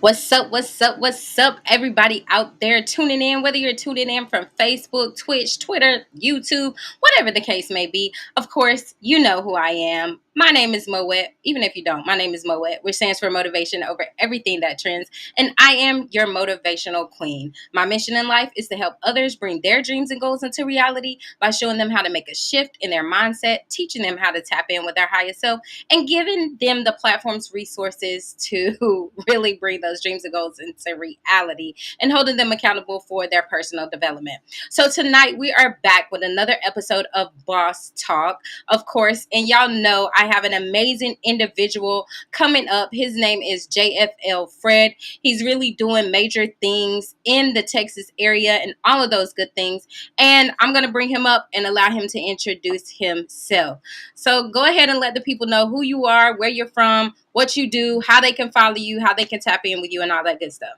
What's up? What's up? What's up, everybody out there tuning in? Whether you're tuning in from Facebook, Twitch, Twitter, YouTube, whatever the case may be, of course, you know who I am. My name is Moet. Even if you don't, my name is Moet, which stands for motivation over everything that trends. And I am your motivational queen. My mission in life is to help others bring their dreams and goals into reality by showing them how to make a shift in their mindset, teaching them how to tap in with their highest self, and giving them the platforms, resources to really bring those dreams and goals into reality and holding them accountable for their personal development. So tonight we are back with another episode of Boss Talk, of course, and y'all know I have an amazing individual coming up. His name is JFL Fred. He's really doing major things in the Texas area and all of those good things. And I'm going to bring him up and allow him to introduce himself. So go ahead and let the people know who you are, where you're from, what you do, how they can follow you, how they can tap in with you, and all that good stuff.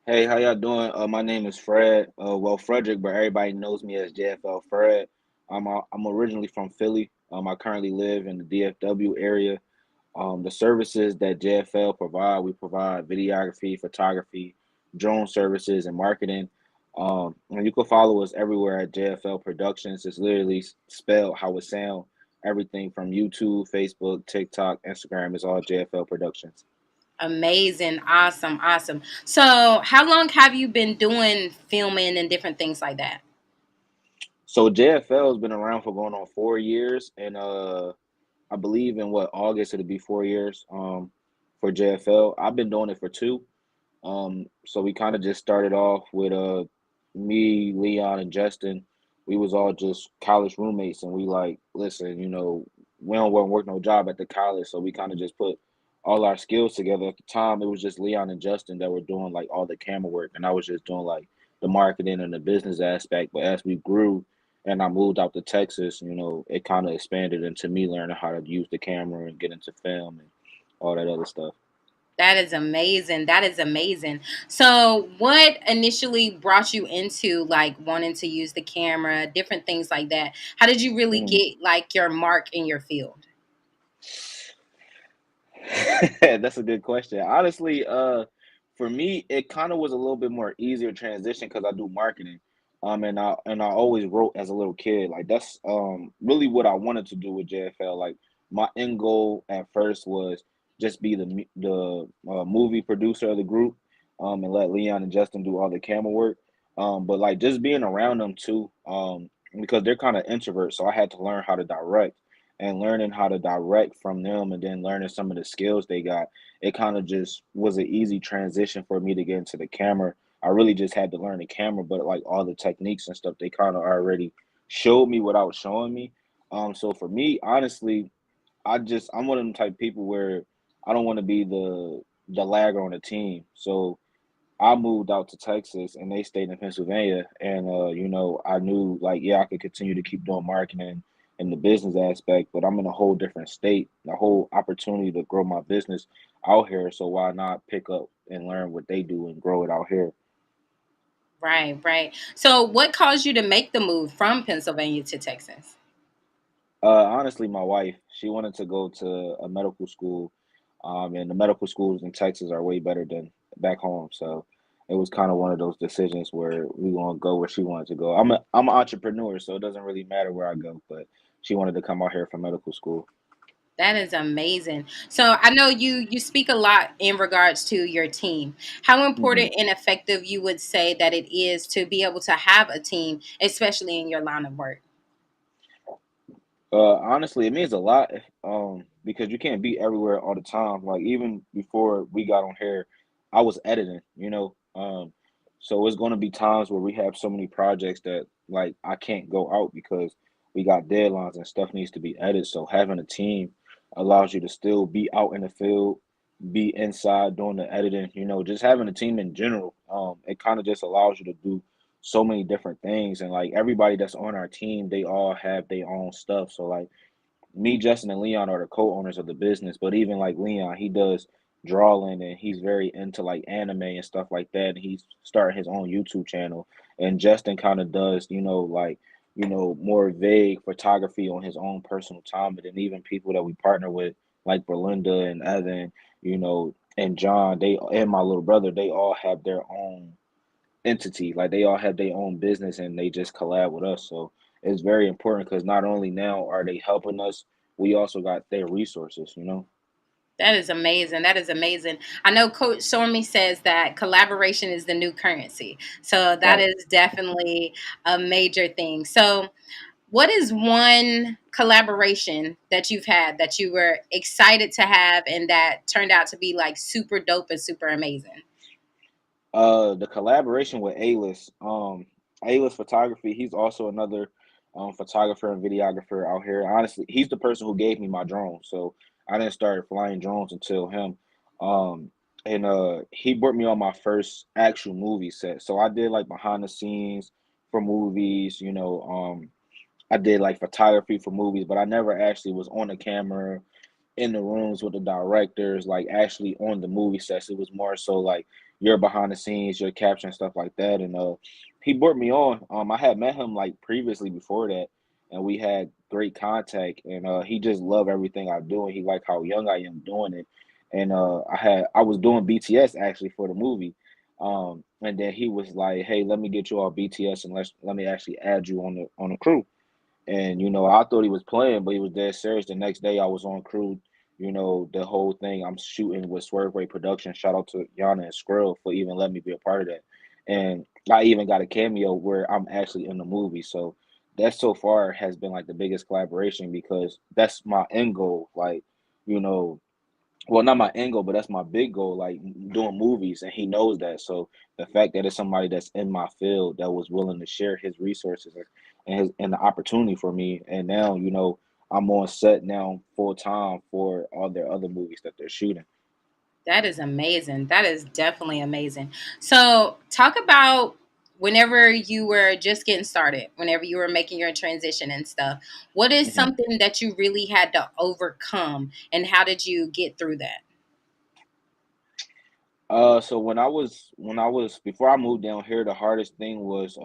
Hey, how y'all doing? My name is Fred. Frederick, but everybody knows me as JFL Fred. I'm originally from Philly. I currently live in the DFW area. The services that JFL provide, we provide videography, photography, drone services, and marketing. And you can follow us everywhere at JFL Productions. It's literally spelled how it sounds. Everything from YouTube, Facebook, TikTok, Instagram is all JFL Productions. Amazing. Awesome. Awesome. So, how long have you been doing filming and different things like that? So JFL has been around for going on 4 years, and I believe in what August it'll be 4 years. For JFL, I've been doing it for two. So we kind of just started off with me, Leon, and Justin. We was all just college roommates, and we like, listen, we don't want to work no job at the college, so we kind of just put all our skills together. At the time, it was just Leon and Justin that were doing like all the camera work, and I was just doing like the marketing and the business aspect. But as we grew, and I moved out to Texas, it kind of expanded into me learning how to use the camera and get into film and all that other stuff. That is amazing. That is amazing. So, what initially brought you into like wanting to use the camera, different things like that? How did you really Mhm. get like your mark in your field? That's a good question. Honestly, for me, it kind of was a little bit more easier transition because I do marketing. And I always wrote as a little kid. Like that's really what I wanted to do with JFL. Like my end goal at first was just be the movie producer of the group, and let Leon and Justin do all the camera work. But like just being around them too, because they're kind of introverts, so I had to learn how to direct and learning how to direct from them and then learning some of the skills they got, it kind of just was an easy transition for me to get into the camera. I really just had to learn the camera, but like all the techniques and stuff, they kind of already showed me without showing me. So for me, honestly, I'm one of them type people where I don't want to be the lagger on the team. So I moved out to Texas and they stayed in Pennsylvania. And, I knew like, yeah, I could continue to keep doing marketing and the business aspect, but I'm in a whole different state, a whole opportunity to grow my business out here. So why not pick up and learn what they do and grow it out here? Right, right. So, what caused you to make the move from Pennsylvania to Texas? Honestly, my wife, she wanted to go to a medical school, and the medical schools in Texas are way better than back home. So it was kind of one of those decisions where we want to go where she wanted to go. I'm an entrepreneur, so it doesn't really matter where I go, but she wanted to come out here for medical school. That is amazing. So, I know you speak a lot in regards to your team. How hmm important and effective you would say that it is to be able to have a team, especially in your line of work? Honestly, it means a lot because you can't be everywhere all the time. Like even before we got on here, I was editing. So it's going to be times where we have so many projects that like I can't go out because we got deadlines and stuff needs to be edited. So having a team allows you to still be out in the field, be inside doing the editing. Just having a team in general, it kind of just allows you to do so many different things and like everybody that's on our team they all have their own stuff, so like me, Justin, and Leon are the co-owners of the business, but even like Leon, he does drawing and he's very into like anime and stuff like that, and he's starting his own YouTube channel. And Justin kind of does like more vague photography on his own personal time, but then even people that we partner with like Berlinda and Evan, and John, they and my little brother, they all have their own entity. Like they all have their own business and they just collab with us. So it's very important because not only now are they helping us, we also got their resources, you know? That is amazing. That is amazing. I know Coach Stormy says that collaboration is the new currency. So that Right. is definitely a major thing. So, what is one collaboration that you've had that you were excited to have and that turned out to be like super dope and super amazing? The collaboration with A-List, A-List Photography, he's also another photographer and videographer out here. Honestly, he's the person who gave me my drone. So I didn't start flying drones until him. Um, and he brought me on my first actual movie set. So I did like behind the scenes for movies, you know, I did like photography for movies, but I never actually was on the camera in the rooms with the directors, like actually on the movie sets. It was more so like you're behind the scenes, you're capturing stuff like that. And he brought me on. I had met him like previously before that, and we had great contact. And he just loved everything I do, and he liked how young I am doing it. And I was doing BTS actually for the movie. And then he was like, "Hey, let me get you all BTS and let me actually add you on the crew." And I thought he was playing, but he was dead serious. The next day, I was on crew. The whole thing. I'm shooting with Swerve Ray Production. Shout out to Yana and Skrill for even letting me be a part of that. And I even got a cameo where I'm actually in the movie. So that so far has been like the biggest collaboration because that's my end goal. Like, you know, well, not my end goal, but that's my big goal, like doing movies, and he knows that. So the fact that it's somebody that's in my field that was willing to share his resources and the opportunity for me, and now I'm on set now full time for all their other movies that they're shooting. That is amazing. That is definitely amazing. So, talk about whenever you were just getting started, whenever you were making your transition and stuff. What is hmm something that you really had to overcome, and how did you get through that? So when I was before I moved down here, the hardest thing was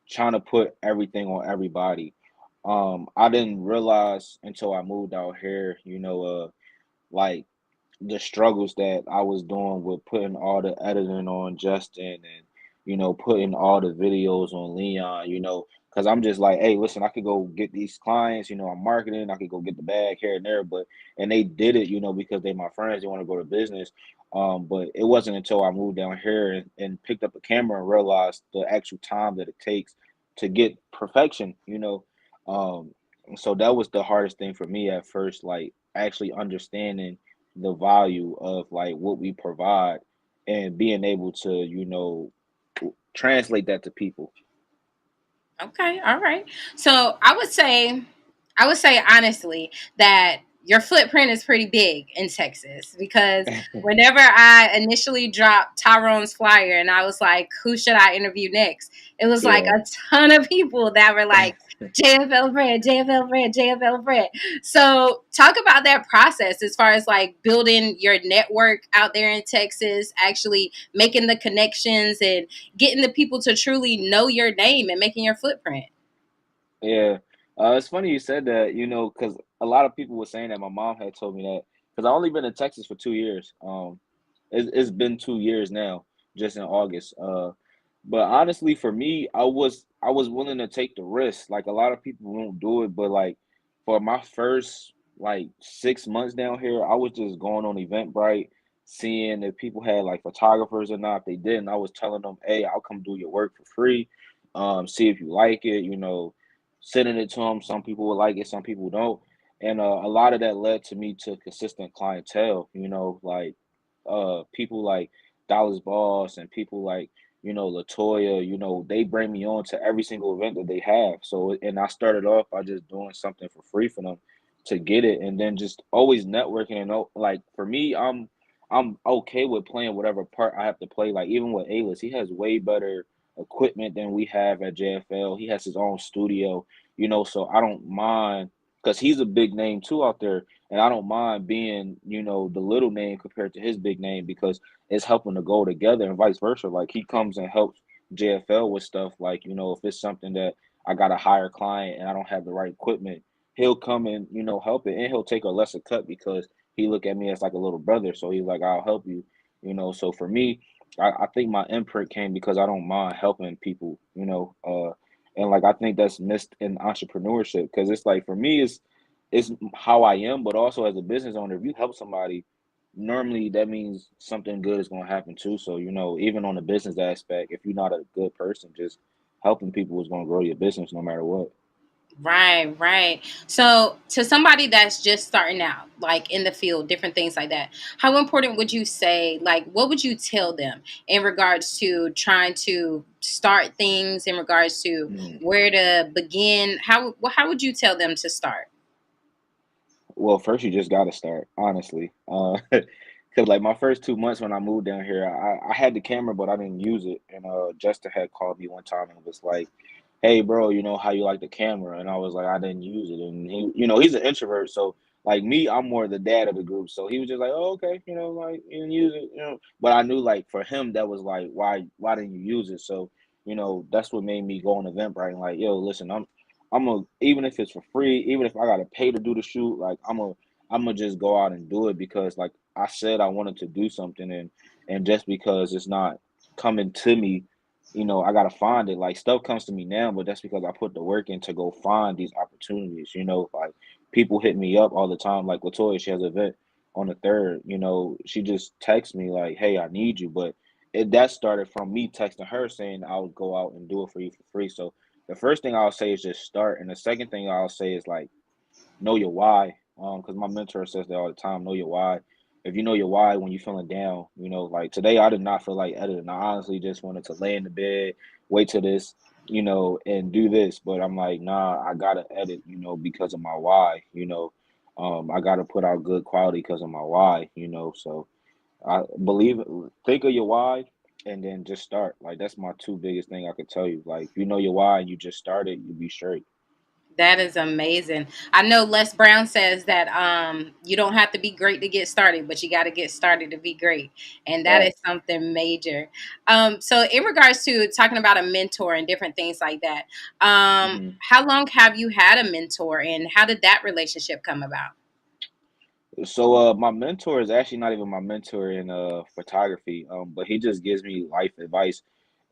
trying to put everything on everybody. I didn't realize until I moved out here, like the struggles that I was doing with putting all the editing on Justin and putting all the videos on Leon, because I'm just like, hey, listen, I could go get these clients, I'm marketing, I could go get the bag here and there, and they did it, because they my friends, they want to go to business. But it wasn't until I moved down here and picked up a camera and realized the actual time that it takes to get perfection. Um, so that was the hardest thing for me at first, like actually understanding the value of like what we provide and being able to translate that to people. Okay, all right. So I would say honestly that your footprint is pretty big in Texas because whenever I initially dropped Tyrone's flyer and I was like, who should I interview next? It was like Yeah. a ton of people that were like, JFL Fred, JFL Fred, JFL Fred. So talk about that process as far as like building your network out there in Texas, actually making the connections and getting the people to truly know your name and making your footprint. Yeah. It's funny you said that, because a lot of people were saying that. My mom had told me that because I only been in Texas for 2 years. It's been 2 years now, just in August. But honestly, for me, I was willing to take the risk. Like a lot of people won't do it, but like for my first like 6 months down here, I was just going on Eventbrite, seeing if people had like photographers or not. If they didn't, I was telling them, "Hey, I'll come do your work for free. See if you like it." Sending it to them. Some people will like it, some people don't, and a lot of that led to me to consistent clientele. Like people like Dallas Boss and people like Latoya. They bring me on to every single event that they have. So, and I started off by just doing something for free for them to get it, and then just always networking. And like for me, I'm okay with playing whatever part I have to play. Like even with A-List, he has way better equipment than we have at JFL. He has his own studio, so I don't mind because he's a big name too out there, and I don't mind being, the little name compared to his big name because it's helping to go together and vice versa. Like he comes and helps JFL with stuff like, if it's something that I got a higher client and I don't have the right equipment, he'll come and, help it and he'll take a lesser cut because he look at me as like a little brother. So he's like, I'll help you, you know. So for me, I think my imprint came because I don't mind helping people, you know. And like I think that's missed in entrepreneurship because it's like for me, it's how I am, but also as a business owner, if you help somebody, normally that means something good is going to happen too. So you know, even on the business aspect, if you're not a good person, just helping people is going to grow your business no matter what. Right, right. So, to somebody that's just starting out, like in the field, different things like that, how important would you say, like, what would you tell them in regards to trying to start things, in regards to Mm. where to begin? How would you tell them to start? Well, first you just gotta start, honestly. Cause like my first 2 months when I moved down here, I had the camera, but I didn't use it. And Justin had called me one time and was like, "Hey, bro, you know how you like the camera?" And I was like, "I didn't use it." And he, you know, he's an introvert, so like me, I'm more the dad of the group. So he was just like, "Oh, okay, you know, like you didn't use it, you know." But I knew like for him that was like, why didn't you use it? So you know, that's what made me go on Eventbrite and like, yo, listen, I'm a even if it's for free, even if I gotta pay to do the shoot, like I'm gonna just go out and do it because like I said I wanted to do something and just because it's not coming to me, you know, I gotta find it. Like stuff comes to me now, but that's because I put the work in to go find these opportunities. You know, like people hit me up all the time. Like Latoya, she has an event on the third. You know, she just texts me like, "Hey, I need you," but that started from me texting her saying I would go out and do it for you for free. So the first thing I'll say is just start, and the second thing I'll say is like know your why. Because my mentor says that all the time. Know your why. If you know your why when you're feeling down, you know, like today I did not feel like editing. I honestly just wanted to lay in the bed, wait till this, you know, and do this. But I'm like, nah, I gotta edit, you know, because of my why. You know, I gotta put out good quality because of my why. You know, so I believe, think of your why, and then just start. Like that's my two biggest thing I could tell you. Like if you know your why and you just started, you be straight. That is amazing. I know Les Brown says that you don't have to be great to get started, but you got to get started to be great, and that is Facts. something major. So, in regards to talking about a mentor and different things like that, Mhm. how long have you had a mentor, and how did that relationship come about? So my mentor is actually not even my mentor in photography, but he just gives me life advice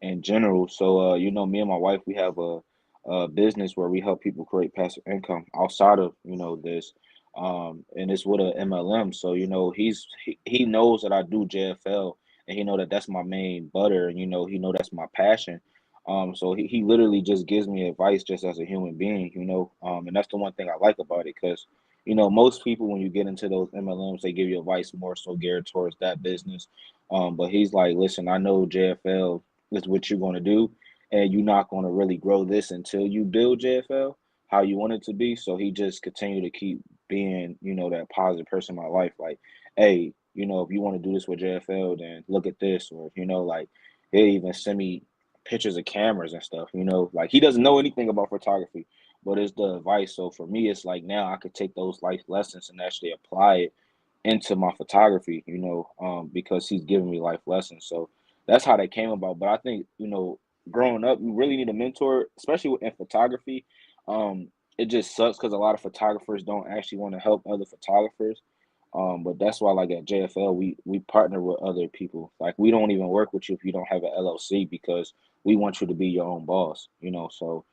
in general. So you know, me and my wife we have a business where we help people create passive income outside of you know this, and it's with a MLM. So you know, he knows that I do JFL, and he know that that's my main butter, and you know he know that's my passion. So he literally just gives me advice just as a human being, you know, and that's the one thing I like about it because you know, most people when you get into those MLMs, they give you advice more so geared towards that business. But he's like, listen, I know JFL is what you're going to do, and you're not going to really grow this until you build JFL how you want it to be. So he just continued to keep being, you know, that positive person in my life. Like, hey, you know, if you want to do this with JFL, then look at this, or you know, like he'll even send me pictures of cameras and stuff. You know, like he doesn't know anything about photography but it's the advice. So for me, it's like now I could take those life lessons and actually apply it into my photography, you know, because he's giving me life lessons. So that's how that came about. But I think, you know, growing up, you really need a mentor, especially in photography. It just sucks because a lot of photographers don't actually want to help other photographers. But that's why, like at JFL, we partner with other people. Like we don't even work with you if you don't have an LLC because we want you to be your own boss. You know, so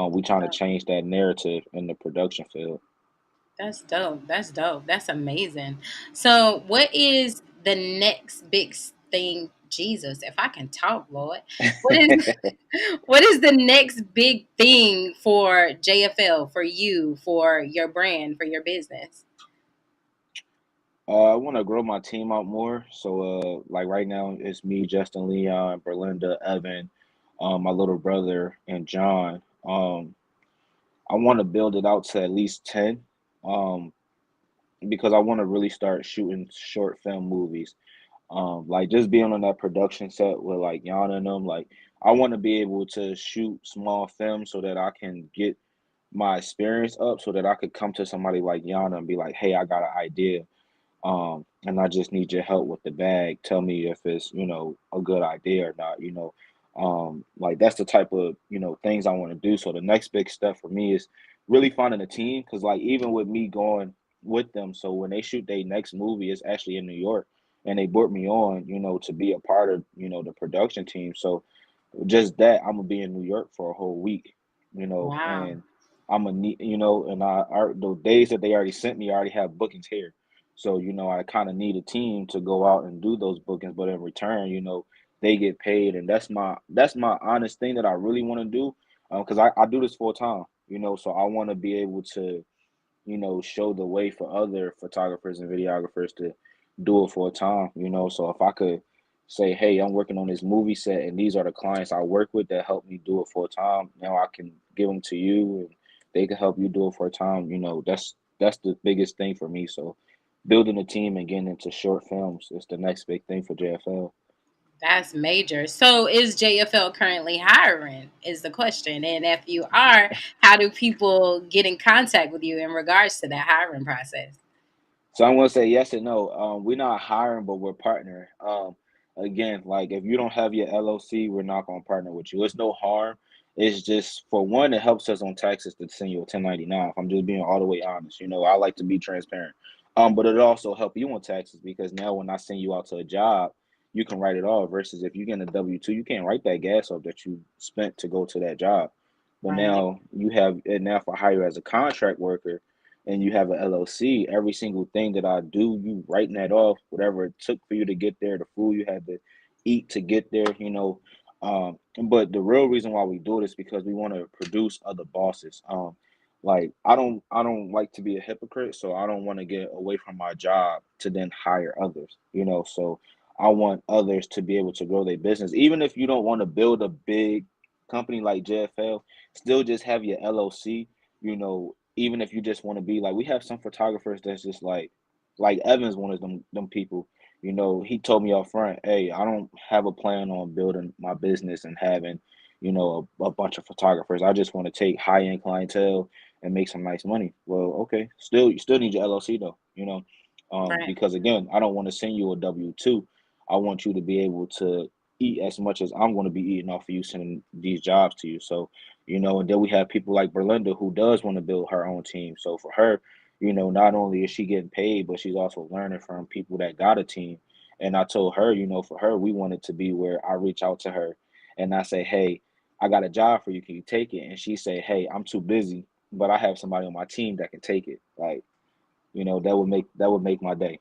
we trying to change that narrative in the production field. That's dope. That's dope. That's amazing. So, what is the next big thing? Jesus, if I can talk, Lord, what is what is the next big thing for JFL, for you, for your brand, for your business? I want to grow my team out more. So, like right now, it's me, Justin, Leon, Berlinda, Evan, my little brother, and John. I want to build it out to at least 10, um, because I want to really start shooting short film movies. Like just being on that production set with like Yana and them. Like I want to be able to shoot small films so that I can get my experience up, so that I could come to somebody like Yana and be like, "Hey, I got an idea." And I just need your help with the bag. Tell me if it's, you know, a good idea or not, you know. Like that's the type of, you know, things I want to do. So the next big step for me is really finding a team. Cause like even with me going with them. So when they shoot their next movie, it's actually in New York, and they brought me on, to be a part of, the production team. So just that, I'm gonna be in New York for a whole week, Wow. and I'm gonna need, and the days that they already sent me, I already have bookings here. So, I kind of need a team to go out and do those bookings, but in return, they get paid, and that's my honest thing that I really want to do, because I do this full time, so I want to be able to show the way for other photographers and videographers to do it for a time, So if I could say, hey, I'm working on this movie set and these are the clients I work with that help me do it for a time, now I can give them to you and they can help you do it for a time, that's the biggest thing for me. So building a team and getting into short films is the next big thing for JFL. That's major. So is JFL currently hiring is the question. And if you are, how do people get in contact with you in regards to that hiring process? So I'm gonna say yes and no. We're not hiring, but we're partnering. Again, like if you don't have your LLC, we're not gonna partner with you. It's no harm. It's just for one, it helps us on taxes to send you a 1099. If I'm just being all the way honest, I like to be transparent. But it also help you on taxes because now when I send you out to a job, you can write it off. Versus if you get a W-2, you can't write that gas off that you spent to go to that job. But Right. now you have it now if I hire you as a contract worker and you have an LLC, every single thing that I do, you writing that off, whatever it took for you to get there, the food you had to eat to get there. But the real reason why we do it is because we want to produce other bosses. Like I don't like to be a hypocrite, so I don't want to get away from my job to then hire others. So I want others to be able to grow their business. Even if you don't want to build a big company like JFL, still just have your LLC, even if you just want to be like we have some photographers that's just like Evans, one of them people, he told me up front, hey, I don't have a plan on building my business and having, a bunch of photographers. I just want to take high end clientele and make some nice money. Well, okay, still you still need your LLC though, Right. because again, I don't want to send you a W-2. I want you to be able to eat as much as I'm going to be eating off of you sending these jobs to you. So and then we have people like Berlinda who does want to build her own team. So for her, not only is she getting paid, but she's also learning from people that got a team. And I told her, for her, we want it to be where I reach out to her and I say, hey, I got a job for you. Can you take it? And she say, hey, I'm too busy, but I have somebody on my team that can take it. Like, that would make my day.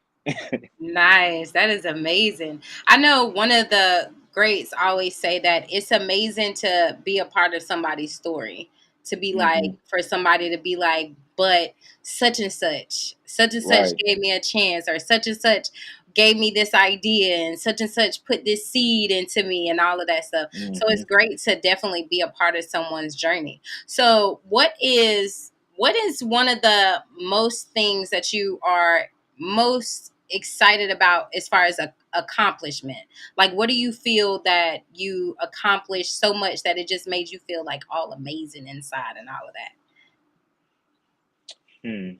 Nice. That is amazing. I know one of the greats always say that it's amazing to be a part of somebody's story. To be like, Hmm. for somebody to be like, but such and such Right. gave me a chance, or such and such gave me this idea, and such put this seed into me, and all of that stuff. So it's Hmm. great to definitely be a part of someone's journey. So, what is one of the most things that you are most excited about as far as a accomplishment? Like, what do you feel that you accomplished so much that it just made you feel like all amazing inside and all of that? Hmm.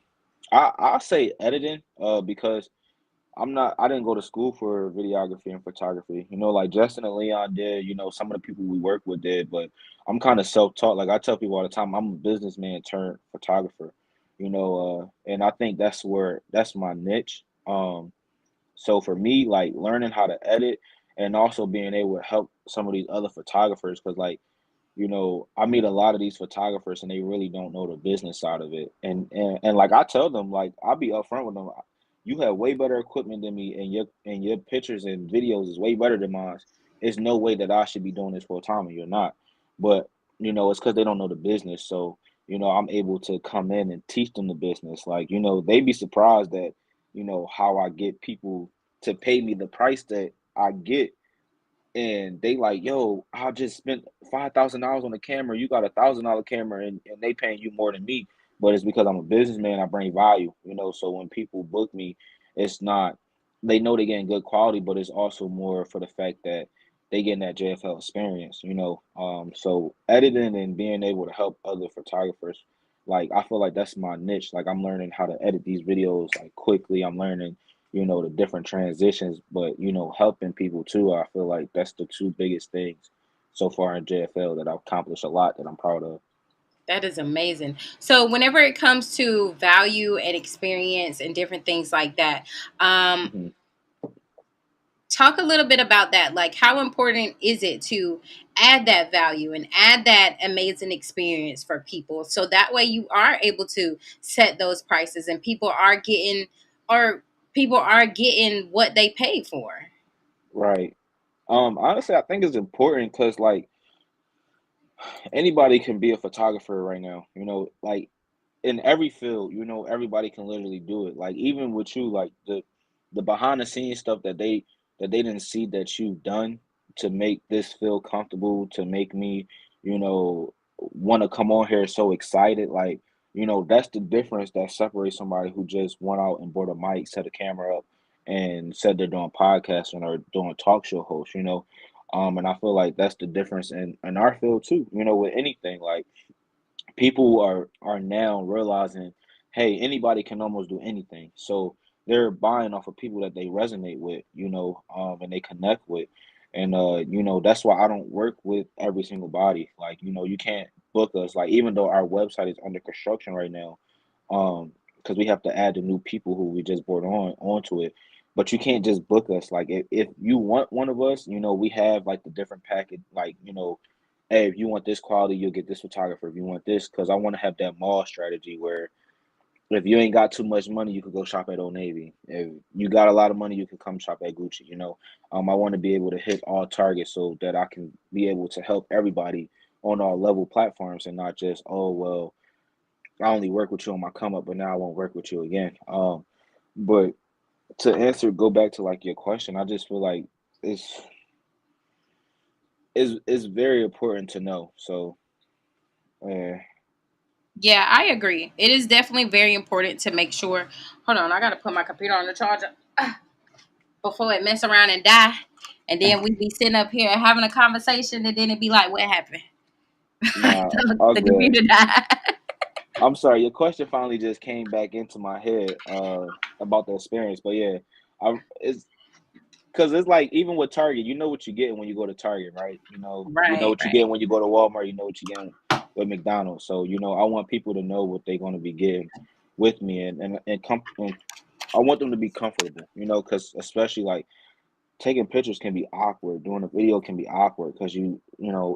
I say editing, because I didn't go to school for videography and photography. Like Justin and Leon did, some of the people we work with did, but I'm kind of self-taught. Like I tell people all the time, I'm a businessman turned photographer, and I think that's my niche. So for me, like learning how to edit and also being able to help some of these other photographers, because like I meet a lot of these photographers and they really don't know the business side of it. And like I tell them, like I'll be upfront with them. You have way better equipment than me, and your pictures and videos is way better than mine. It's no way that I should be doing this full time and you're not. But it's because they don't know the business. So I'm able to come in and teach them the business. Like they be surprised that how I get people to pay me the price that I get, and they like, yo, I just spent $5,000 on a camera. You got $1,000 camera, and they paying you more than me. But it's because I'm a businessman. I bring value. So when people book me, it's not they know they're getting good quality, but it's also more for the fact that they getting that JFL experience. So editing and being able to help other photographers, like I feel like that's my niche. Like I'm learning how to edit these videos like quickly. I'm learning the different transitions, but helping people too. I feel like that's the two biggest things so far in JFL that I've accomplished a lot that I'm proud of. That is amazing. So, whenever it comes to value and experience and different things like that, um, Hmm. talk a little bit about that. Like, how important is it to add that value and add that amazing experience for people, so that way you are able to set those prices and or people are getting what they paid for. Right. Honestly, I think it's important because like anybody can be a photographer right now. Like in every field, everybody can literally do it. Like even with you, like the behind the scenes stuff that they didn't see that you've done to make this feel comfortable, to make me, want to come on here so excited. Like, that's the difference that separates somebody who just went out and bought a mic, set a camera up, and said they're doing podcasting or doing talk show host. And I feel like that's the difference in our field too, with anything. Like people are now realizing, hey, anybody can almost do anything. So they're buying off of people that they resonate with, and they connect with. And that's why I don't work with every single body. Like, you can't book us. Like, even though our website is under construction right now, because we have to add the new people who we just brought onto it. But you can't just book us. Like, if you want one of us, we have like the different package, like, hey, if you want this quality, you'll get this photographer. If you want this, because I want to have that mall strategy where if you ain't got too much money, you could go shop at Old Navy. If you got a lot of money, you could come shop at Gucci. I want to be able to hit all targets so that I can be able to help everybody on all level platforms and not just, oh well, I only work with you on my come up, but now I won't work with you again. But to go back to like your question, I just feel like it's it's very important to know. So, uh, Yeah, I agree. It is definitely very important to make sure. Hold on, I gotta put my computer on the charger before it mess around and die. And then we be sitting up here having a conversation, and then it be like, "What happened?" nah, all The good. computer died. I'm sorry, your question finally just came back into my head about the experience. But yeah, it's because it's like even with Target, you know what you're getting when you go to Target, right? You know Right, what you right. get when you go to Walmart. You know what you get with McDonald's. So I want people to know what they're going to be getting with me, and I want them to be comfortable. Because especially like taking pictures can be awkward. Doing a video can be awkward because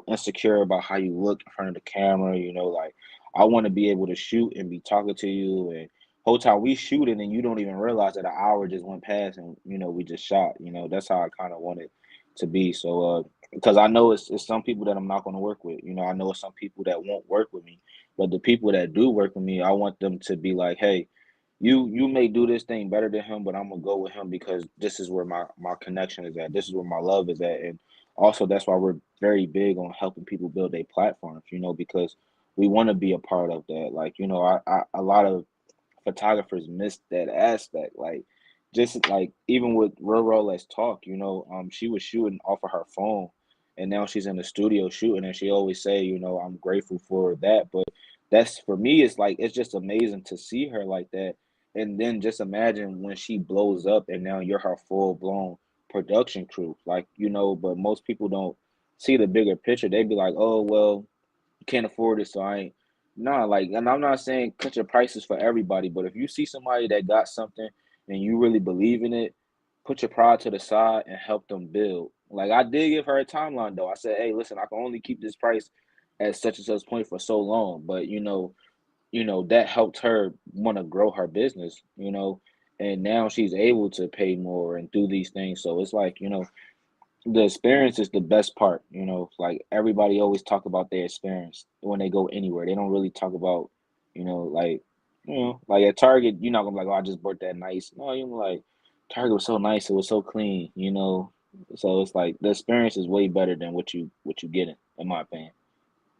insecure about how you look in front of the camera. Like I want to be able to shoot and be talking to you, and whole time we shooting and you don't even realize that an hour just went past and we just shot. That's how I kind of want it to be. So because I know it's some people that I'm not going to work with. I know it's some people that won't work with me, but the people that do work with me, I want them to be like, hey, you may do this thing better than him, but I'm gonna go with him because this is where my connection is at. This is where my love is at, and also that's why we're very big on helping people build their platforms. Because we want to be a part of that. Like a lot of photographers miss that aspect. Like just like even with Roro Let's Talk, she was shooting off of her phone, and now she's in the studio shooting, and she always say, I'm grateful for that. But that's for me, it's like it's just amazing to see her like that, and then just imagine when she blows up, and now you're her full blown production crew, like But most people don't see the bigger picture. They'd be like, oh well, can't afford it, so I ain't. Nah, like, and I'm not saying cut your prices for everybody, but if you see somebody that got something and you really believe in it, put your pride to the side and help them build. Like I did give her a timeline though. I said, hey, listen, I can only keep this price at such and such point for so long, but that helped her want to grow her business, and now she's able to pay more and do these things. So it's like, the experience is the best part. Like everybody always talk about their experience when they go anywhere. They don't really talk about, like, like at Target, you're not gonna be like, oh, I just bought that nice. No, you're like, Target was so nice, it was so clean. So it's like the experience is way better than what you getting, in my opinion.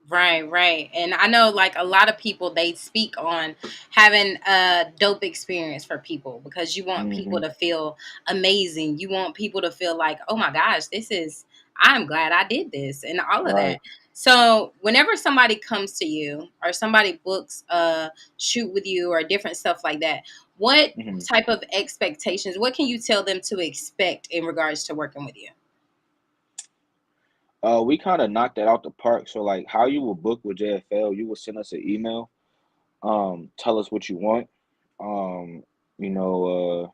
Right, right. And I know like a lot of people they speak on having a dope experience for people because you want people Hmm. to feel amazing. You want people to feel like, "Oh my gosh, I'm glad I did this." And all of Right. that. So, whenever somebody comes to you or somebody books a shoot with you or different stuff like that, what Hmm. type of expectations, what can you tell them to expect in regards to working with you? We kind of knocked that out the park. So like how you will book with JFL, you will send us an email, tell us what you want, um, you know,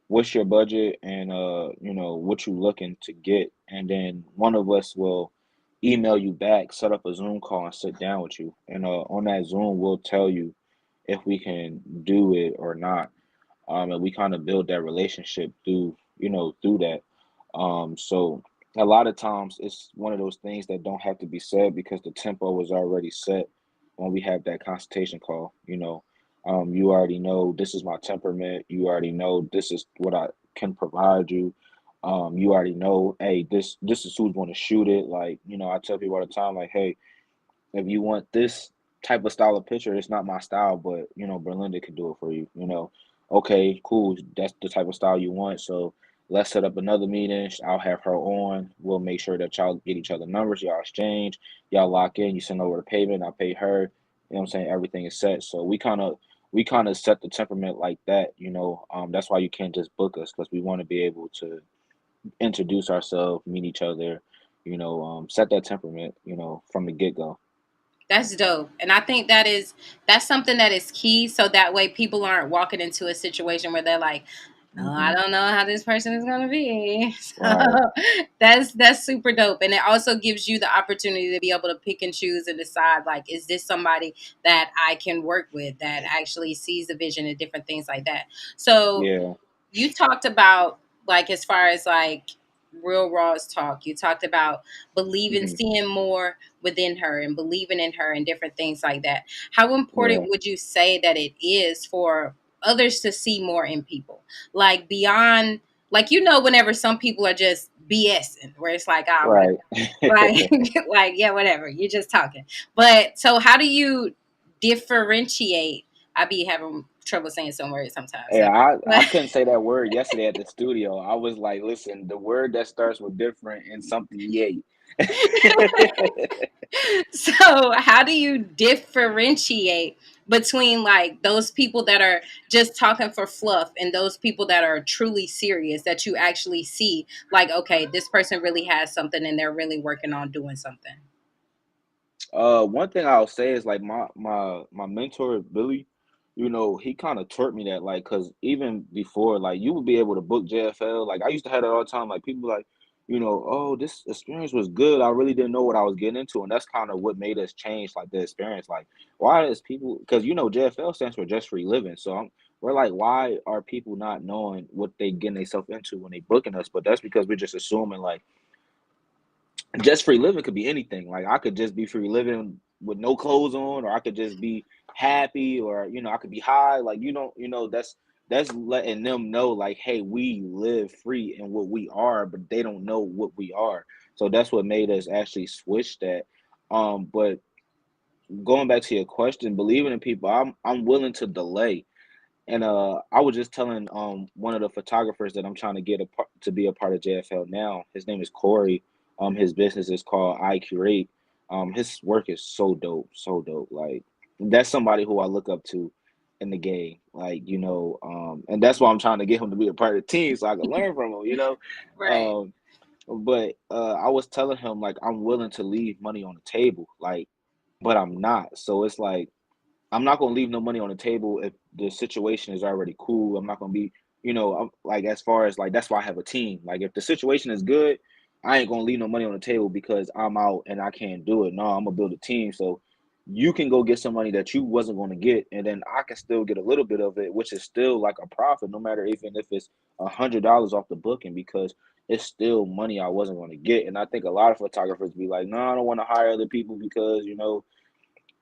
what's your budget and what you looking to get, and then one of us will email you back, set up a Zoom call and sit down with you. And on that Zoom we'll tell you if we can do it or not. And we kind of build that relationship through that. So a lot of times it's one of those things that don't have to be said because the tempo is already set when we have that consultation call. You already know this is my temperament. You already know this is what I can provide you. You already know, hey, this is who's going to shoot it. Like, I tell people all the time, like, hey, if you want this type of style of picture, it's not my style, but Berlinda can do it for you. Okay, cool. That's the type of style you want. So let's set up another meeting. I'll have her on. We'll make sure that y'all get each other numbers. Y'all exchange. Y'all lock in. You send over the payment. I pay her. You know what I'm saying? Everything is set. So we kind of set the temperament like that. That's why you can't just book us because we want to be able to introduce ourselves, meet each other. Set that temperament. From the get go. That's dope. And I think that's something that is key so that way people aren't walking into a situation where they're like, "Oh, I Hmm. don't know how this person is going to be." So Right. that's super dope. And it also gives you the opportunity to be able to pick and choose and decide like, is this somebody that I can work with that actually sees the vision and different things like that. So Yeah. you talked about like as far as like real Raw's talk, you talked about believing, Hmm. seeing more within her and believing in her and different things like that. How important Yeah. would you say that it is for others to see more in people, like beyond, like, whenever some people are just BSing where it's like, ah, whatever, Right. like like, yeah, whatever, you're just talking. But so how do you differentiate? I be having trouble saying some words sometimes, so Yeah, I but couldn't say that word yesterday at the studio. I was like, listen, the word that starts with different and something yay. so how do you differentiate between like those people that are just talking for fluff and those people that are truly serious, that you actually see like, okay, this person really has something and they're really working on doing something? One thing I'll say is like my mentor Billy, he kind of taught me that, like, cause even before, like, you would be able to book JFL. Like, I used to have that all the time. Like, people like, oh, this experience was good. I really didn't know what I was getting into, and that's kind of what made us change, like, the experience. Like, why is people? Because JFL stands for just free living. So we're like, why are people not knowing what they getting themselves into when they booking us? But that's because we're just assuming like just free living could be anything. Like I could just be free living with no clothes on, or I could just be happy, or I could be high. Like that's letting them know like, hey, we live free in what we are, but they don't know what we are. So that's what made us actually switch that. But going back to your question, believing in people, I'm willing to delay. And I was just telling one of the photographers that I'm trying to get to be a part of JFL now. His name is Corey. His business is called I Curate. His work is so dope, so dope. Like that's somebody who I look up to in the game. Like and that's why I'm trying to get him to be a part of the team so I can learn from him. Right. Um, but I was telling him like I'm willing to leave money on the table, like, but I'm not. So it's like I'm not gonna leave no money on the table if the situation is already cool. I'm not gonna be, I'm, like as far as like that's why I have a team. Like if the situation is good, I ain't gonna leave no money on the table because I'm out and I can't do it. No, I'm gonna build a team so you can go get some money that you wasn't gonna get, and then I can still get a little bit of it, which is still like a profit, no matter even if it's $100 off the booking because it's still money I wasn't gonna get. And I think a lot of photographers be like, no, I don't want to hire other people because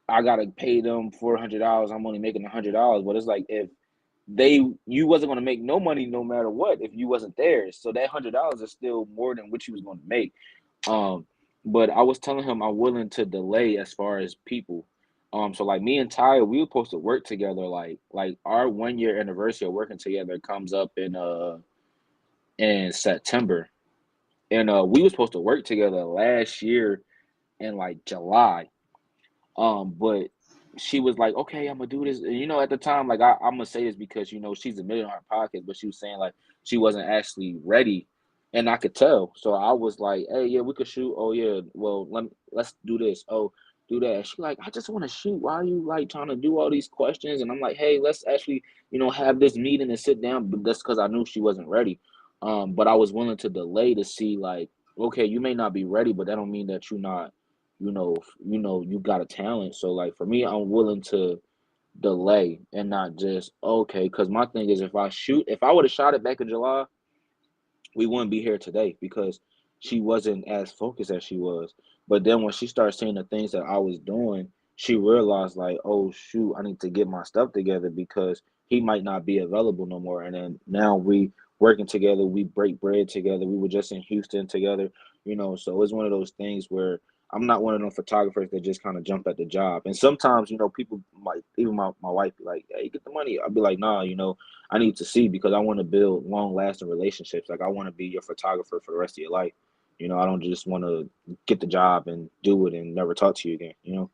I gotta pay them $400. I'm only making $100, but it's like if you wasn't gonna make no money no matter what if you wasn't there. So that $100 is still more than what you was gonna make. Um, but I was telling him I'm willing to delay as far as people. So like me and Ty, we were supposed to work together. Like our 1 year anniversary of working together comes up in September, and we were supposed to work together last year in like July. But she was like, "Okay, I'm gonna do this." And at the time, like I'm gonna say this because she's admitted on her podcast, but she was saying like she wasn't actually ready. and I could tell. So I was like, "Hey, yeah, we could shoot. Oh yeah, well let's do this. Oh, do that." And she like, "I just want to shoot. Why are you like trying to do all these questions?" And I'm like, "Hey, let's actually have this meeting and sit down." But that's because I knew she wasn't ready. But I was willing to delay to see like, okay, you may not be ready, but that don't mean that you're not, you got a talent. So like for me, I'm willing to delay and not just okay. Because my thing is, if I would have shot it back in July, we wouldn't be here today because she wasn't as focused as she was. But then when she started seeing the things that I was doing, she realized like, oh shoot, I need to get my stuff together because he might not be available no more. And then now we working together, we break bread together. We were just in Houston together, So it's one of those things where I'm not one of them photographers that just kind of jump at the job. And sometimes, people might, even my wife be like, hey, get the money. I'll be like, nah, I need to see because I want to build long lasting relationships. Like I want to be your photographer for the rest of your life. I don't just want to get the job and do it and never talk to you again.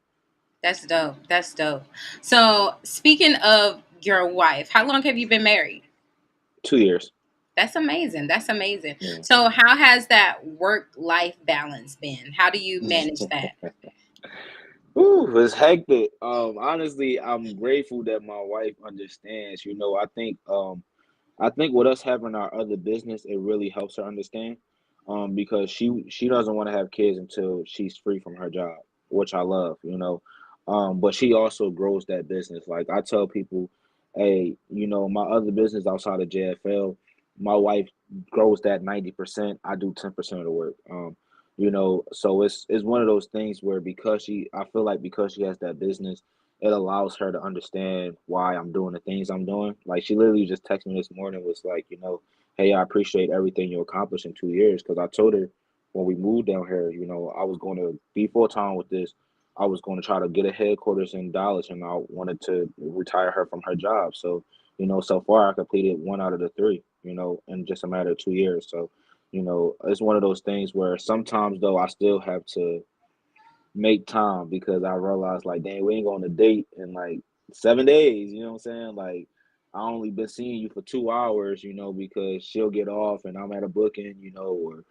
That's dope. That's dope. So, speaking of your wife, how long have you been married? 2 years. That's amazing. That's amazing. Yeah. So, how has that work life balance been? How do you manage that? Ooh, it's hectic. Honestly, I'm grateful that my wife understands. I think with us having our other business, it really helps her understand. Because she doesn't want to have kids until she's free from her job, which I love. But she also grows that business. Like I tell people, hey, my other business outside of JFL, my wife grows that 90%. I do 10% of the work. So it's one of those things where I feel like because she has that business, it allows her to understand why I'm doing the things I'm doing. Like she literally just texted me this morning, was like, hey, I appreciate everything you accomplished in 2 years. Because I told her when we moved down here, I was going to be full time with this. I was going to try to get a headquarters in Dallas, and I wanted to retire her from her job. So, so far I completed one out of the three, in just a matter of 2 years. So, it's one of those things where sometimes though I still have to make time because I realized like, dang, we ain't going to date in like 7 days. You know what I'm saying? Like, I only been seeing you for 2 hours, because she'll get off and I'm at a booking, or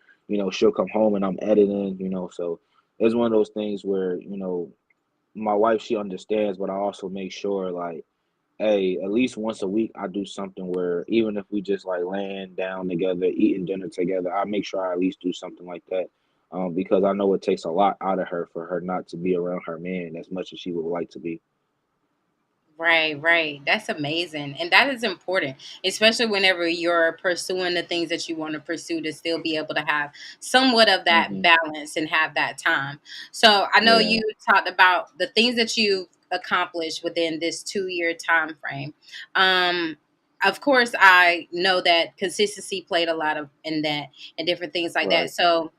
she'll come home and I'm editing. So it's one of those things where my wife she understands, but I also make sure like, hey, at least once a week I do something where even if we just like laying down together, eating dinner together, I make sure I at least do something like that. Because I know it takes a lot out of her for her not to be around her man as much as she would like to be. Right, right. That's amazing. And that is important, especially whenever you're pursuing the things that you want to pursue to still be able to have somewhat of that Hmm. balance and have that time. So I know Yeah. you talked about the things that you've accomplished within this 2 year time frame. Um, of course, I know that consistency played a lot of in that and different things like that. Right. So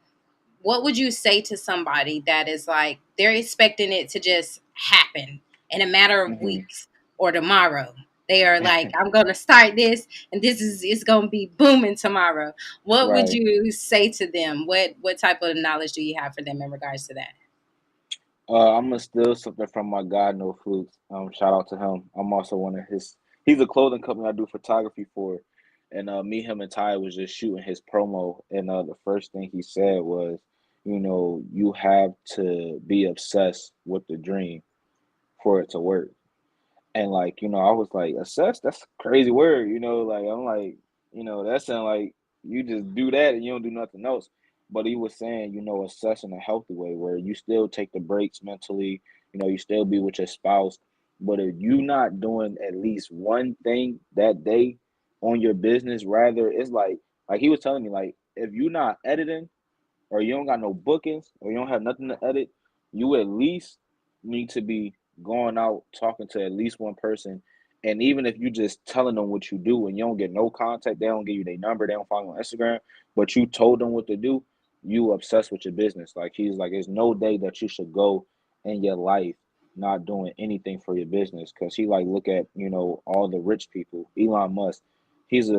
what would you say to somebody that is like they're expecting it to just happen in a matter of Hmm. weeks or tomorrow? They are like, I'm gonna start this and this is it's gonna be booming tomorrow. What would Right. you say to them? What type of knowledge do you have for them in regards to that? I'm gonna steal something from my guy, No Flukes. Shout out to him. I'm also one of his. He's a clothing company I do photography for, and me, him, and Ty was just shooting his promo, and the first thing he said was, you have to be obsessed with the dream for it to work. And like, I was like, assess, that's a crazy word, like I'm like, that sound like you just do that and you don't do nothing else. But he was saying, assess in a healthy way where you still take the breaks mentally, you still be with your spouse. But if you not doing at least one thing that day on your business, rather it's like he was telling me, like if you not editing or you don't got no bookings or you don't have nothing to edit, you at least need to be going out talking to at least one person. And even if you just telling them what you do and you don't get no contact, they don't give you their number, they don't follow you on Instagram, but you told them what to do, you obsessed with your business. Like he's like, there's no day that you should go in your life not doing anything for your business. Cause he like look at, all the rich people, Elon Musk, he's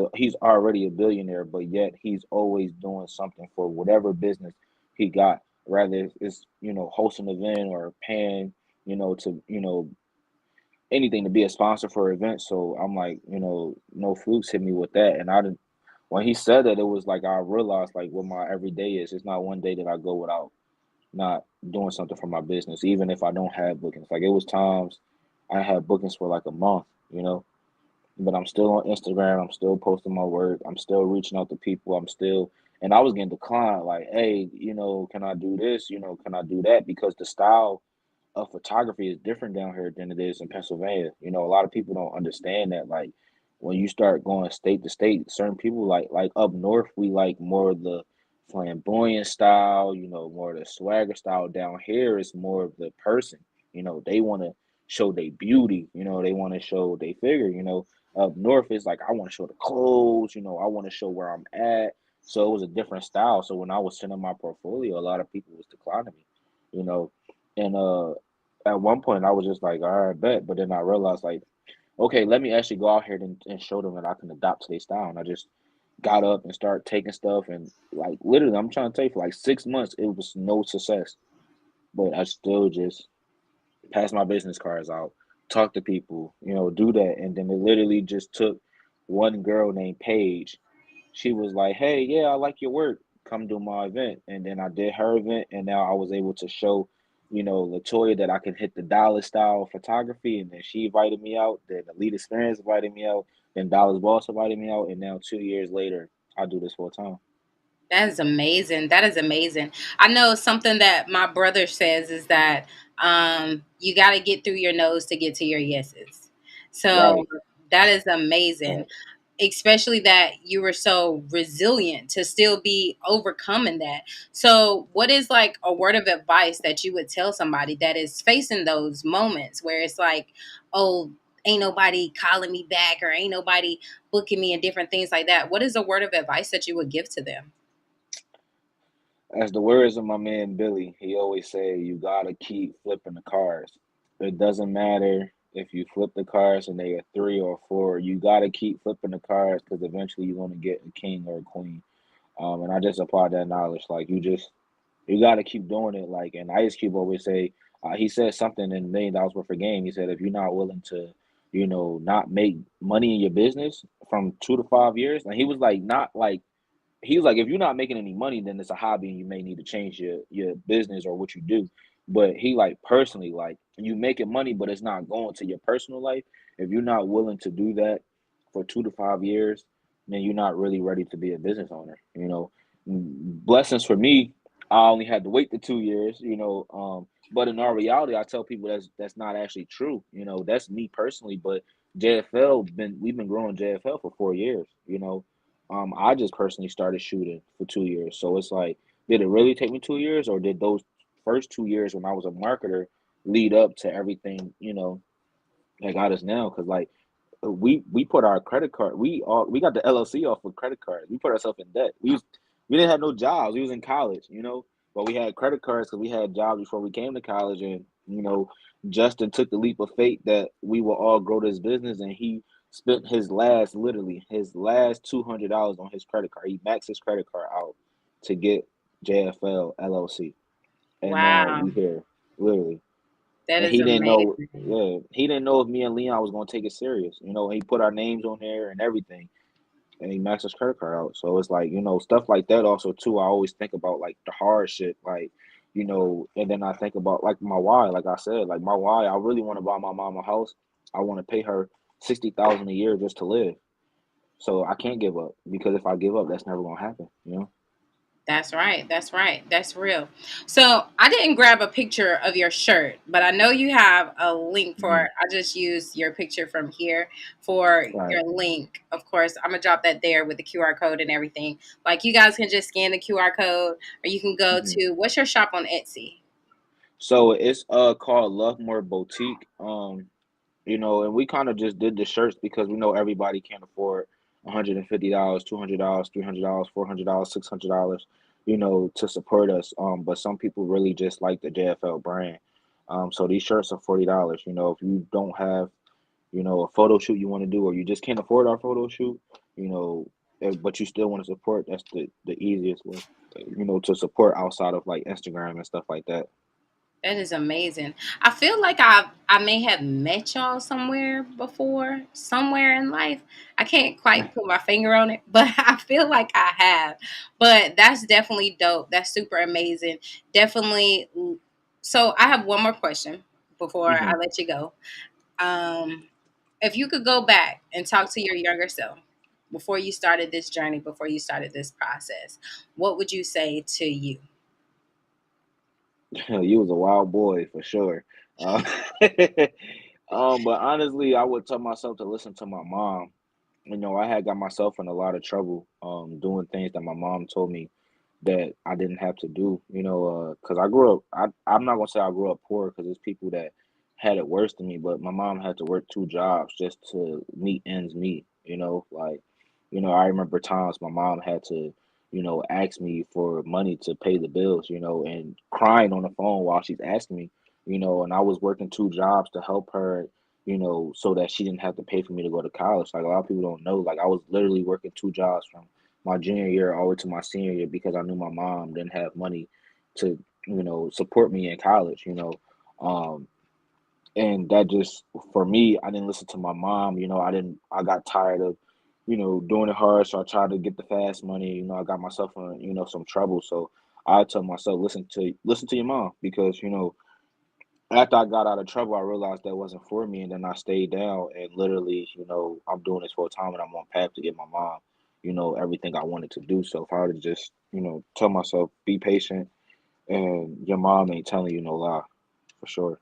already a billionaire, but yet he's always doing something for whatever business he got. Rather it's hosting an event or paying to anything to be a sponsor for events. So I'm like, no Flukes hit me with that, and I didn't. when he said that, it was like I realized like what my everyday is. It's not one day that I go without not doing something for my business, even if I don't have bookings. Like it was times I had bookings for like a month, you know, but I'm still on Instagram. I'm still posting my work. I'm still reaching out to people. And I was getting declined. Like, hey, can I do this? Can I do that? Because the style of photography is different down here than it is in Pennsylvania. A lot of people don't understand that. Like when you start going state to state, certain people like up north, we like more of the flamboyant style, more of the swagger style. Down here, it's more of the person. They want to show their beauty. They want to show their figure. Up north, it's like I want to show the clothes. I want to show where I'm at. So it was a different style. So when I was sending my portfolio, a lot of people was declining me. You know, and at one point I was just like, all right, bet. But then I realized like, okay, let me actually go out here and show them that I can adapt to their style. And I just got up and started taking stuff and like literally I'm trying to tell you for like 6 months it was no success. But I still just pass my business cards out, talk to people, do that. And then it literally just took one girl named Paige. She was like, "Hey, yeah, I like your work. Come do my event." And then I did her event, and now I was able to show, Latoya that I can hit the Dallas style photography. And then she invited me out. Then Elite Experience invited me out. Then Dallas Boss invited me out. And now 2 years later, I do this full time. That is amazing. That is amazing. I know something that my brother says is that you got to get through your nose to get to your yeses. So Right. that is amazing, Facts. especially that you were so resilient to still be overcoming that. So, what is like a word of advice that you would tell somebody that is facing those moments where it's like, oh, ain't nobody calling me back or ain't nobody booking me and different things like that? What is a word of advice that you would give to them? As the words of my man Billy, he always say, you gotta keep flipping the cards. It doesn't matter if you flip the cards and they are 3 or 4. You gotta keep flipping the cards because eventually you're gonna get a king or a queen. And I just applied that knowledge. Like you gotta keep doing it. Like, and Ice Cube always say, he said something in $1 million worth of game. He said, if you're not willing to, not make money in your business from 2 to 5 years, and he was like, not like he was like, if you're not making any money, then it's a hobby and you may need to change your business or what you do. But he like personally, like you making money, but it's not going to your personal life. If you're not willing to do that for 2 to 5 years, then you're not really ready to be a business owner. Blessings for me, I only had to wait the 2 years. But in our reality, I tell people that's not actually true. That's me personally. But JFL we've been growing JFL for 4 years. I just personally started shooting for 2 years. So it's like, did it really take me 2 years, or did those first 2 years when I was a marketer lead up to everything, that got us now? Because like we put our credit card, we got the LLC off with credit cards. We put ourselves in debt. We didn't have no jobs. We was in college, but we had credit cards because we had jobs before we came to college. And Justin took the leap of faith that we will all grow this business, and he spent literally his last $200 on his credit card. He maxed his credit card out to get JFL LLC, and now Wow, we here, literally. that And is he didn't know, amazing. yeah, he didn't know if me and Leon was gonna take it serious. He put our names on there and everything, and he maxed his credit card out. So it's like, stuff like that also too. I always think about like the hard shit, like, and then I think about like my why, like I said, like my why, I really want to buy my mom a house. I want to pay her 60,000 a year just to live. So I can't give up because if I give up, that's never gonna happen. That's right. That's right. That's real. So I didn't grab a picture of your shirt, but I know you have a link for. Hmm. I just used your picture from here for Right. your link. Of course, I'm gonna drop that there with the QR code and everything. Like you guys can just scan the QR code, or you can go Hmm. to what's your shop on Etsy. So it's called Love More Boutique. And we kind of just did the shirts because we know everybody can't afford $150, $200, $300, $400, $600, to support us. But some people really just like the JFL brand. So these shirts are $40. If you don't have, a photo shoot you want to do, or you just can't afford our photo shoot, you know, but you still want to support, that's the easiest way, to support outside of like Instagram and stuff like that. That is amazing. I feel like I may have met y'all somewhere before, somewhere in life. I can't quite put my finger on it, but I feel like I have. But that's definitely dope. That's super amazing. Definitely. So I have one more question before I Hmm. let you go. Um, if you could go back and talk to your younger self before you started this journey, before you started this process, what would you say to you? You was a wild boy for sure. Uh, but honestly, I would tell myself to listen to my mom. I had got myself in a lot of trouble doing things that my mom told me that I didn't have to do, because I grew up, I'm not gonna say I grew up poor because there's people that had it worse than me, but my mom had to work two jobs just to meet ends meet, like, I remember times my mom had to, ask me for money to pay the bills, and crying on the phone while she's asking me, and I was working two jobs to help her, so that she didn't have to pay for me to go to college. Like a lot of people don't know, like I was literally working two jobs from my junior year all the way to my senior year because I knew my mom didn't have money to, support me in college, Um, and that just for me, I didn't listen to my mom, I got tired of, doing it hard, so I tried to get the fast money, I got myself in, some trouble. So I tell myself, listen to your mom because, after I got out of trouble, I realized that wasn't for me, and then I stayed down and literally, I'm doing this full time and I'm on path to get my mom, everything I wanted to do. So if I were to just, tell myself, be patient, and your mom ain't telling you no lie, for sure.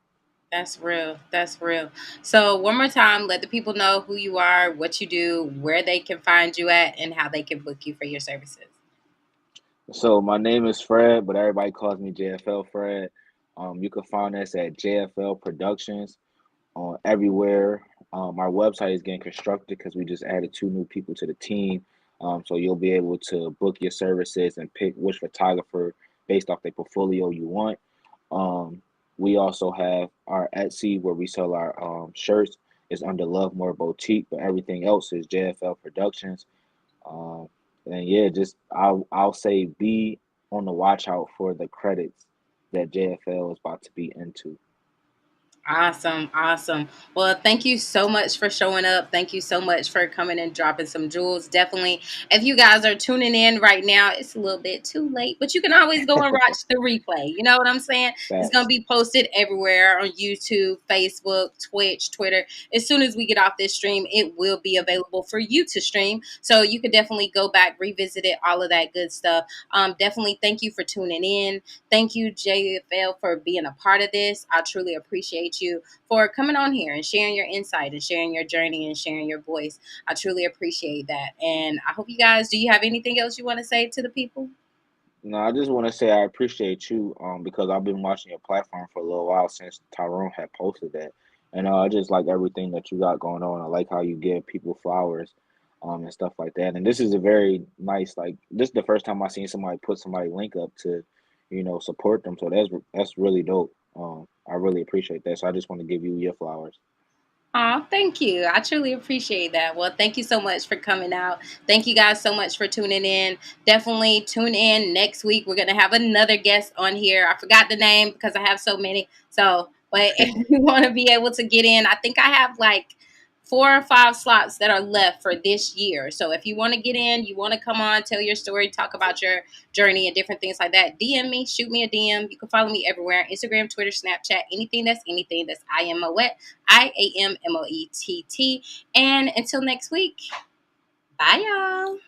That's real. That's real. So, one more time, let the people know who you are, what you do, where they can find you at, and how they can book you for your services. So my name is Fred, but everybody calls me JFL Fred. You can find us at JFL Productions on everywhere. Our website is getting constructed because we just added two new people to the team. So you'll be able to book your services and pick which photographer based off their portfolio you want. Um, we also have our Etsy where we sell our shirts. It's under Love More Boutique, but everything else is JFL Productions. Um, and yeah, just I'll say be on the watch out for the credits that JFL is about to be into. Awesome, awesome. Well, thank you so much for showing up. Thank you so much for coming and dropping some jewels. Definitely, if you guys are tuning in right now, it's a little bit too late, but you can always go and watch the replay. You know what I'm saying? It's going to Facts. be posted everywhere on YouTube, Facebook, Twitch, Twitter. As soon as we get off this stream, it will be available for you to stream. So you could definitely go back, revisit it, all of that good stuff. Definitely thank you for tuning in. Thank you, JFL, for being a part of this. I truly appreciate you for coming on here and sharing your insight and sharing your journey and sharing your voice. I truly appreciate that. And I hope you guys, do you have anything else you want to say to the people? No, I just want to say I appreciate you because I've been watching your platform for a little while since Tyrone had posted that, and I just like everything that you got going on. I like how you give people flowers, and stuff like that. And this is a very nice this is the first time I seen somebody put somebody link up to, support them. So that's really dope. I really appreciate that. So I just want to give you your flowers. Oh, thank you. I truly appreciate that. Well, thank you so much for coming out. Thank you guys so much for tuning in. Definitely tune in next week. We're going to have another guest on here. I forgot the name because I have so many. So, but if you want to be able to get in, I think I have like 4 or 5 slots that are left for this year. So if you want to get in, you want to come on, tell your story, talk about your journey and different things like that, DM me, shoot me a DM. You can follow me everywhere: Instagram, Twitter, Snapchat, anything that's IMOET. And until next week, bye y'all.